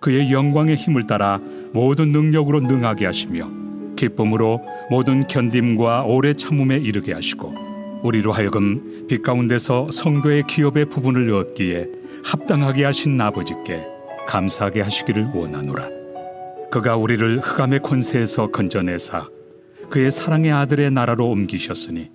그의 영광의 힘을 따라 모든 능력으로 능하게 하시며 기쁨으로 모든 견딤과 오래 참음에 이르게 하시고 우리로 하여금 빛 가운데서 성도의 기업의 부분을 얻기에 합당하게 하신 아버지께 감사하게 하시기를 원하노라. 그가 우리를 흑암의 권세에서 건져내사 그의 사랑의 아들의 나라로 옮기셨으니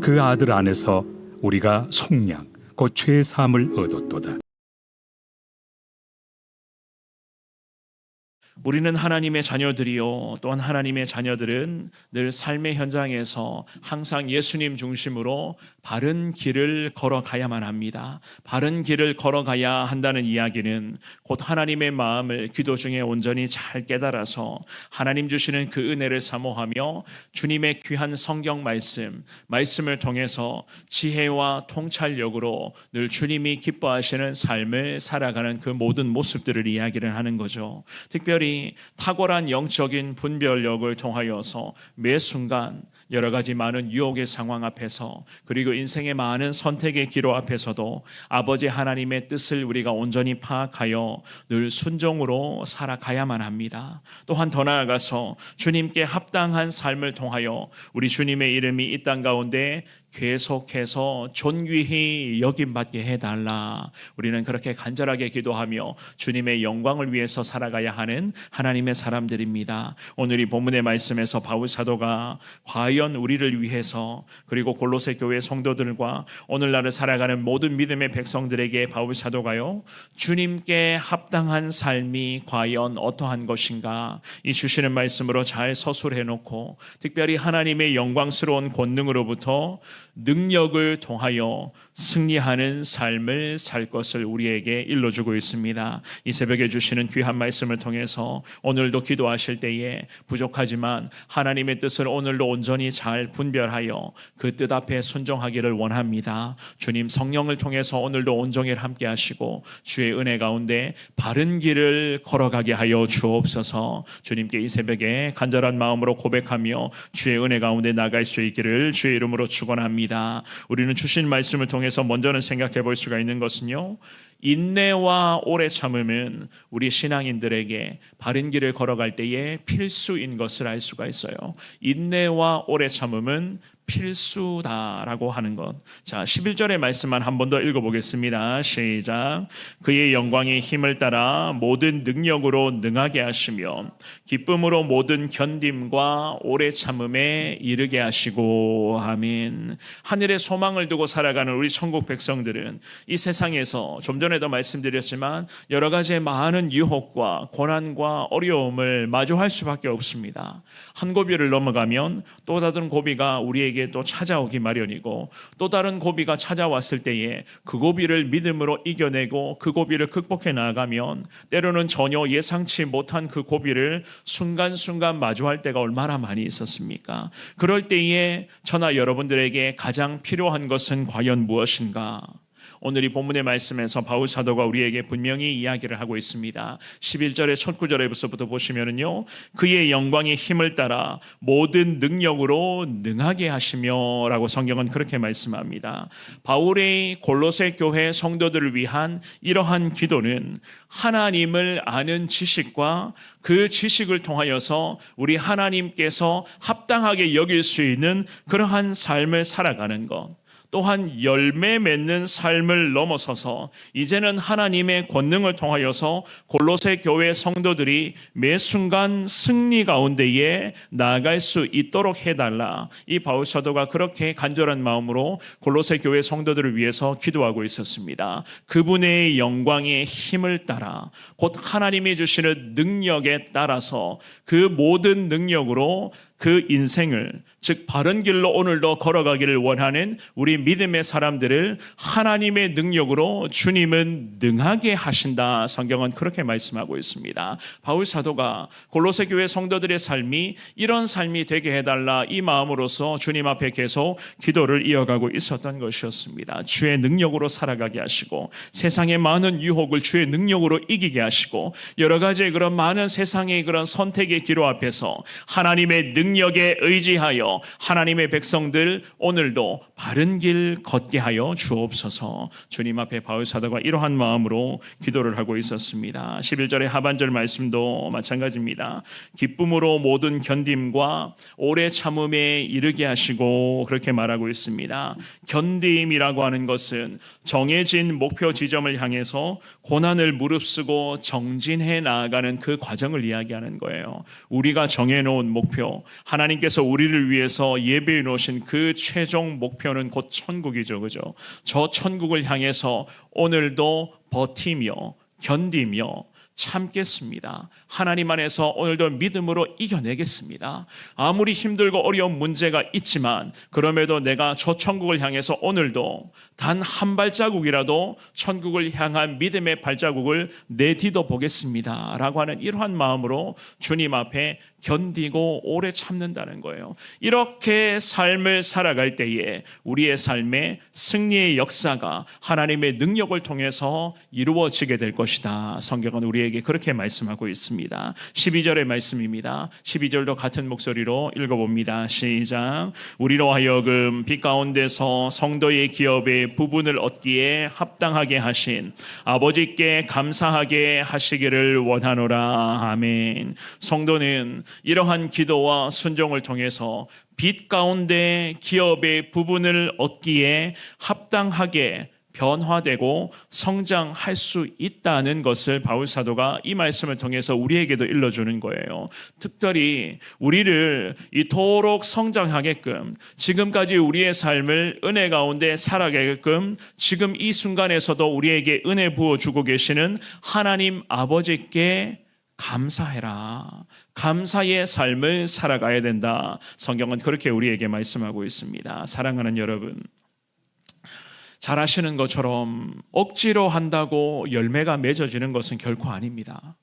그 아들 안에서 우리가 속량 곧 죄의 사함을 얻었도다. 우리는 하나님의 자녀들이요, 또한 하나님의 자녀들은 늘 삶의 현장에서 항상 예수님 중심으로 바른 길을 걸어가야만 합니다. 바른 길을 걸어가야 한다는 이야기는 곧 하나님의 마음을 기도 중에 온전히 잘 깨달아서 하나님 주시는 그 은혜를 사모하며 주님의 귀한 성경 말씀을 통해서 지혜와 통찰력으로 늘 주님이 기뻐하시는 삶을 살아가는 그 모든 모습들을 이야기를 하는 거죠. 특별히 탁월한 영적인 분별력을 통하여서 매 순간 여러 가지 많은 유혹의 상황 앞에서 그리고 인생의 많은 선택의 기로 앞에서도 아버지 하나님의 뜻을 우리가 온전히 파악하여 늘 순종으로 살아가야만 합니다. 또한 더 나아가서 주님께 합당한 삶을 통하여 우리 주님의 이름이 이 땅 가운데 계속해서 존귀히 여김받게 해달라. 우리는 그렇게 간절하게 기도하며 주님의 영광을 위해서 살아가야 하는 하나님의 사람들입니다. 오늘 이 본문의 말씀에서 바울 사도가 과연 우리를 위해서 그리고 골로새 교회 성도들과 오늘날을 살아가는 모든 믿음의 백성들에게 바울 사도가요, 주님께 합당한 삶이 과연 어떠한 것인가, 이 주시는 말씀으로 잘 서술해 놓고 특별히 하나님의 영광스러운 권능으로부터 능력을 통하여 승리하는 삶을 살 것을 우리에게 일러주고 있습니다. 이 새벽에 주시는 귀한 말씀을 통해서 오늘도 기도하실 때에 부족하지만 하나님의 뜻을 오늘도 온전히 잘 분별하여 그 뜻 앞에 순종하기를 원합니다. 주님 성령을 통해서 오늘도 온종일 함께 하시고 주의 은혜 가운데 바른 길을 걸어가게 하여 주옵소서. 주님께 이 새벽에 간절한 마음으로 고백하며 주의 은혜 가운데 나갈 수 있기를 주의 이름으로 축원합니다. 우리는 주신 말씀을 통해서 먼저는 생각해 볼 수가 있는 것은요, 인내와 오래 참음은 우리 신앙인들에게 바른 길을 걸어갈 때에 필수인 것을 알 수가 있어요. 인내와 오래 참음은 필수다라고 하는 것. 자, 11절의 말씀만 한 번 더 읽어보겠습니다. 시작. 그의 영광의 힘을 따라 모든 능력으로 능하게 하시며 기쁨으로 모든 견딤과 오래 참음에 이르게 하시고. 아멘. 하늘의 소망을 두고 살아가는 우리 천국 백성들은 이 세상에서 좀 전에도 말씀드렸지만 여러 가지의 많은 유혹과 고난과 어려움을 마주할 수밖에 없습니다. 한 고비를 넘어가면 또 다른 고비가 우리에게 또 찾아오기 마련이고, 또 다른 고비가 찾아왔을 때에 그 고비를 믿음으로 이겨내고 그 고비를 극복해 나아가면 때로는 전혀 예상치 못한 그 고비를 순간순간 마주할 때가 얼마나 많이 있었습니까? 그럴 때에 저나 여러분들에게 가장 필요한 것은 과연 무엇인가? 오늘 이 본문의 말씀에서 바울 사도가 우리에게 분명히 이야기를 하고 있습니다. 11절의 첫 구절에서부터 보시면은요, 그의 영광의 힘을 따라 모든 능력으로 능하게 하시며 라고 성경은 그렇게 말씀합니다. 바울의 골로새 교회 성도들을 위한 이러한 기도는 하나님을 아는 지식과 그 지식을 통하여서 우리 하나님께서 합당하게 여길 수 있는 그러한 삶을 살아가는 것, 또한 열매 맺는 삶을 넘어서서 이제는 하나님의 권능을 통하여서 골로새 교회 성도들이 매 순간 승리 가운데에 나아갈 수 있도록 해달라. 이 바울 사도가 그렇게 간절한 마음으로 골로새 교회 성도들을 위해서 기도하고 있었습니다. 그분의 영광의 힘을 따라 곧 하나님이 주시는 능력에 따라서 그 모든 능력으로 그 인생을, 즉 바른 길로 오늘도 걸어가기를 원하는 우리 믿음의 사람들을 하나님의 능력으로 주님은 능하게 하신다. 성경은 그렇게 말씀하고 있습니다. 바울 사도가 골로새 교회 성도들의 삶이 이런 삶이 되게 해달라, 이 마음으로서 주님 앞에 계속 기도를 이어가고 있었던 것이었습니다. 주의 능력으로 살아가게 하시고 세상의 많은 유혹을 주의 능력으로 이기게 하시고 여러 가지의 그런 많은 세상의 그런 선택의 기로 앞에서 하나님의 능력에 의지하여 하나님의 백성들 오늘도 바른 길 걷게 하여 주옵소서. 주님 앞에 바울사도가 이러한 마음으로 기도를 하고 있었습니다. 11절의 하반절 말씀도 마찬가지입니다. 기쁨으로 모든 견딤과 오래 참음에 이르게 하시고 그렇게 말하고 있습니다. 견딤이라고 하는 것은 정해진 목표 지점을 향해서 고난을 무릅쓰고 정진해 나아가는 그 과정을 이야기하는 거예요. 우리가 정해놓은 목표, 하나님께서 우리를 위해서 예배해 놓으신 그 최종 목표는 곧 천국이죠. 그죠? 저 천국을 향해서 오늘도 버티며 견디며 참겠습니다. 하나님 안에서 오늘도 믿음으로 이겨내겠습니다. 아무리 힘들고 어려운 문제가 있지만 그럼에도 내가 저 천국을 향해서 오늘도 단 한 발자국이라도 천국을 향한 믿음의 발자국을 내디뎌 보겠습니다 라고 하는 이러한 마음으로 주님 앞에 견디고 오래 참는다는 거예요. 이렇게 삶을 살아갈 때에 우리의 삶에 승리의 역사가 하나님의 능력을 통해서 이루어지게 될 것이다. 성경은 우리에게 그렇게 말씀하고 있습니다. 12절의 말씀입니다. 12절도 같은 목소리로 읽어봅니다. 시작. 우리로 하여금 빛 가운데서 성도의 기업의 부분을 얻기에 합당하게 하신 아버지께 감사하게 하시기를 원하노라. 아멘. 성도는 이러한 기도와 순종을 통해서 빛 가운데 기업의 부분을 얻기에 합당하게 변화되고 성장할 수 있다는 것을 바울사도가 이 말씀을 통해서 우리에게도 일러주는 거예요. 특별히 우리를 이토록 성장하게끔 지금까지 우리의 삶을 은혜 가운데 살아가게끔 지금 이 순간에서도 우리에게 은혜 부어주고 계시는 하나님 아버지께 감사해라. 감사의 삶을 살아가야 된다. 성경은 그렇게 우리에게 말씀하고 있습니다. 사랑하는 여러분, 잘 아시는 것처럼 억지로 한다고 열매가 맺어지는 것은 결코 아닙니다.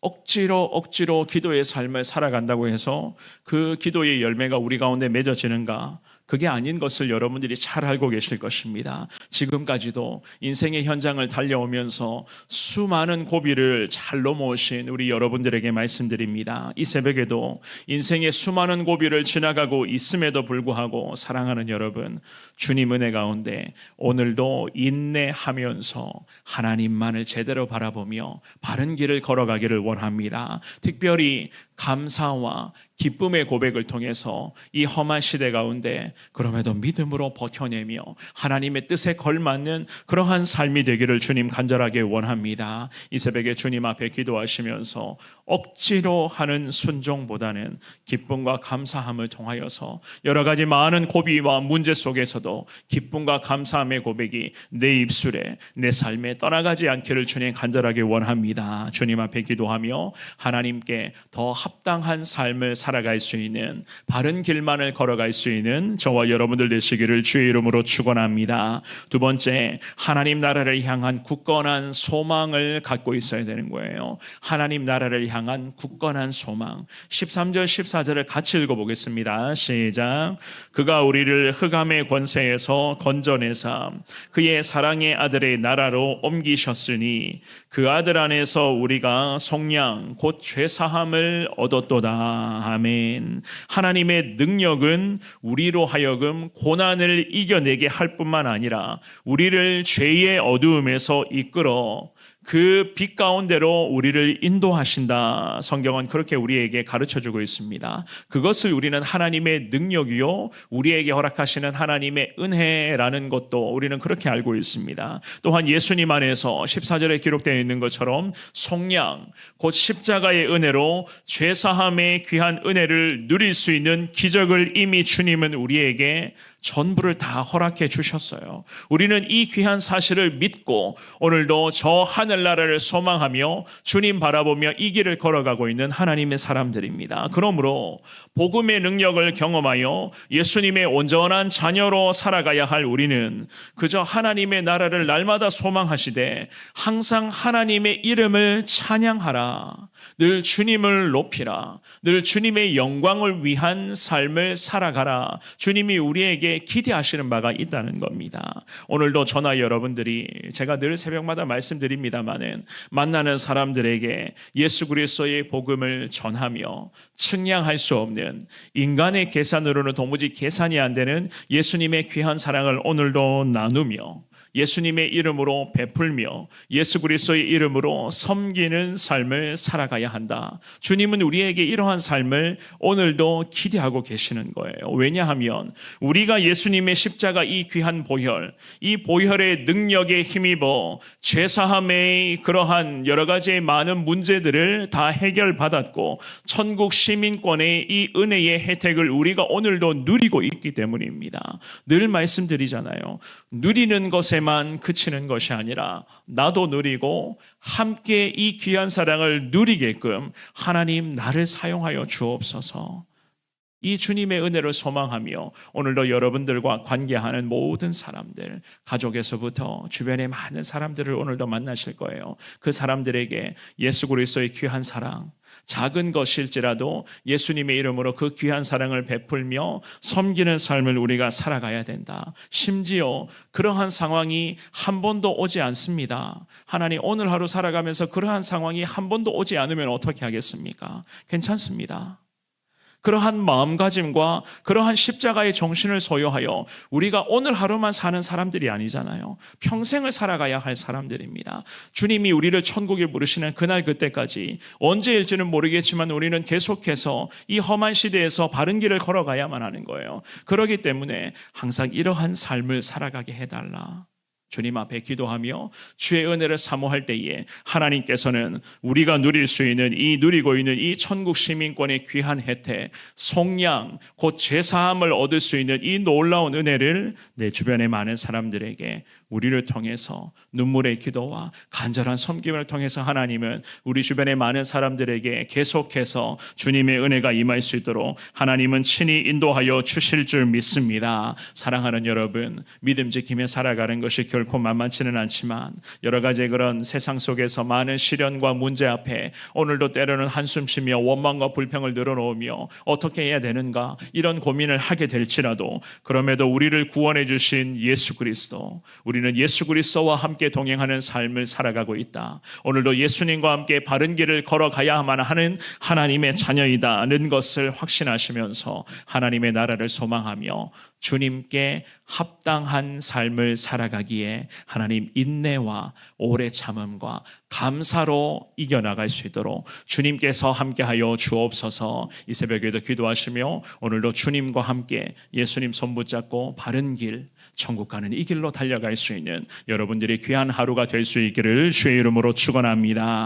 억지로 기도의 삶을 살아간다고 해서 그 기도의 열매가 우리 가운데 맺어지는가? 그게 아닌 것을 여러분들이 잘 알고 계실 것입니다. 지금까지도 인생의 현장을 달려오면서 수많은 고비를 잘 넘어오신 우리 여러분들에게 말씀드립니다. 이 새벽에도 인생의 수많은 고비를 지나가고 있음에도 불구하고 사랑하는 여러분, 주님 은혜 가운데 오늘도 인내하면서 하나님만을 제대로 바라보며 바른 길을 걸어가기를 원합니다. 특별히 감사와 기쁨의 고백을 통해서 이 험한 시대 가운데 그럼에도 믿음으로 버텨내며 하나님의 뜻에 걸맞는 그러한 삶이 되기를 주님 간절하게 원합니다. 이 새벽에 주님 앞에 기도하시면서 억지로 하는 순종보다는 기쁨과 감사함을 통하여서 여러 가지 많은 고비와 문제 속에서도 기쁨과 감사함의 고백이 내 입술에 내 삶에 떠나가지 않기를 주님 간절하게 원합니다. 주님 앞에 기도하며 하나님께 더 합당한 삶을 살아갈 수 있는 바른 길만을 걸어갈 수 있는 저와 여러분들 되시기를 주의 이름으로 축원합니다. 두 번째, 하나님 나라를 향한 굳건한 소망을 갖고 있어야 되는 거예요. 하나님 나라를 향한 굳건한 소망. 13절 14절을 같이 읽어보겠습니다. 시작. 그가 우리를 흑암의 권세에서 건져내사 그의 사랑의 아들의 나라로 옮기셨으니 그 아들 안에서 우리가 속량 곧 죄사함을 얻었도다. 아멘. 하나님의 능력은 우리로 하여금 고난을 이겨내게 할 뿐만 아니라 우리를 죄의 어두움에서 이끌어 그 빛 가운데로 우리를 인도하신다. 성경은 그렇게 우리에게 가르쳐주고 있습니다. 그것을 우리는 하나님의 능력이요 우리에게 허락하시는 하나님의 은혜라는 것도 우리는 그렇게 알고 있습니다. 또한 예수님 안에서 14절에 기록되어 있는 것처럼 속량 곧 십자가의 은혜로 죄사함의 귀한 은혜를 누릴 수 있는 기적을 이미 주님은 우리에게 전부를 다 허락해 주셨어요. 우리는 이 귀한 사실을 믿고 오늘도 저 하늘나라를 소망하며 주님 바라보며 이 길을 걸어가고 있는 하나님의 사람들입니다. 그러므로 복음의 능력을 경험하여 예수님의 온전한 자녀로 살아가야 할 우리는 그저 하나님의 나라를 날마다 소망하시되 항상 하나님의 이름을 찬양하라. 늘 주님을 높이라. 늘 주님의 영광을 위한 삶을 살아가라. 주님이 우리에게 우리에게 기대하시는 바가 있다는 겁니다. 오늘도 저나 여러분들이 제가 늘 새벽마다 말씀드립니다마는 만나는 사람들에게 예수 그리스도의 복음을 전하며 측량할 수 없는 인간의 계산으로는 도무지 계산이 안 되는 예수님의 귀한 사랑을 오늘도 나누며 예수님의 이름으로 베풀며 예수 그리스도의 이름으로 섬기는 삶을 살아가야 한다. 주님은 우리에게 이러한 삶을 오늘도 기대하고 계시는 거예요. 왜냐하면 우리가 예수님의 십자가 이 귀한 보혈, 이 보혈의 능력에 힘입어 죄사함의 그러한 여러 가지의 많은 문제들을 다 해결받았고 천국 시민권의 이 은혜의 혜택을 우리가 오늘도 누리고 있기 때문입니다. 늘 말씀드리잖아요. 누리는 것에만 그치는 것이 아니라 나도 누리고 함께 이 귀한 사랑을 누리게끔 하나님 나를 사용하여 주옵소서. 이 주님의 은혜를 소망하며 오늘도 여러분들과 관계하는 모든 사람들, 가족에서부터 주변의 많은 사람들을 오늘도 만나실 거예요. 그 사람들에게 예수 그리스도의 귀한 사랑, 작은 것일지라도 예수님의 이름으로 그 귀한 사랑을 베풀며 섬기는 삶을 우리가 살아가야 된다. 심지어 그러한 상황이 한 번도 오지 않습니다. 하나님, 오늘 하루 살아가면서 그러한 상황이 한 번도 오지 않으면 어떻게 하겠습니까? 괜찮습니다. 그러한 마음가짐과 그러한 십자가의 정신을 소유하여 우리가 오늘 하루만 사는 사람들이 아니잖아요. 평생을 살아가야 할 사람들입니다. 주님이 우리를 천국에 부르시는 그날 그때까지 언제일지는 모르겠지만 우리는 계속해서 이 험한 시대에서 바른 길을 걸어가야만 하는 거예요. 그렇기 때문에 항상 이러한 삶을 살아가게 해달라. 주님 앞에 기도하며 주의 은혜를 사모할 때에 하나님께서는 우리가 누릴 수 있는 이 누리고 있는 이 천국 시민권의 귀한 혜택, 속량, 곧 죄사함을 얻을 수 있는 이 놀라운 은혜를 내 주변의 많은 사람들에게 우리를 통해서 눈물의 기도와 간절한 섬김을 통해서 하나님은 우리 주변의 많은 사람들에게 계속해서 주님의 은혜가 임할 수 있도록 하나님은 친히 인도하여 주실 줄 믿습니다. 사랑하는 여러분, 믿음 지키며 살아가는 것이 결코 만만치는 않지만 여러 가지 그런 세상 속에서 많은 시련과 문제 앞에 오늘도 때로는 한숨 쉬며 원망과 불평을 늘어놓으며 어떻게 해야 되는가 이런 고민을 하게 될지라도 그럼에도 우리를 구원해 주신 예수 그리스도, 우리는 예수 그리스도와 함께 동행하는 삶을 살아가고 있다. 오늘도 예수님과 함께 바른 길을 걸어가야만 하는 하나님의 자녀이다는 것을 확신하시면서 하나님의 나라를 소망하며 주님께 합당한 삶을 살아가기에 하나님 인내와 오래 참음과 감사로 이겨나갈 수 있도록 주님께서 함께하여 주옵소서. 이 새벽에도 기도하시며 오늘도 주님과 함께 예수님 손 붙잡고 바른 길, 천국 가는 이 길로 달려갈 수 있는 여러분들이 귀한 하루가 될 수 있기를 주의 이름으로 축원합니다.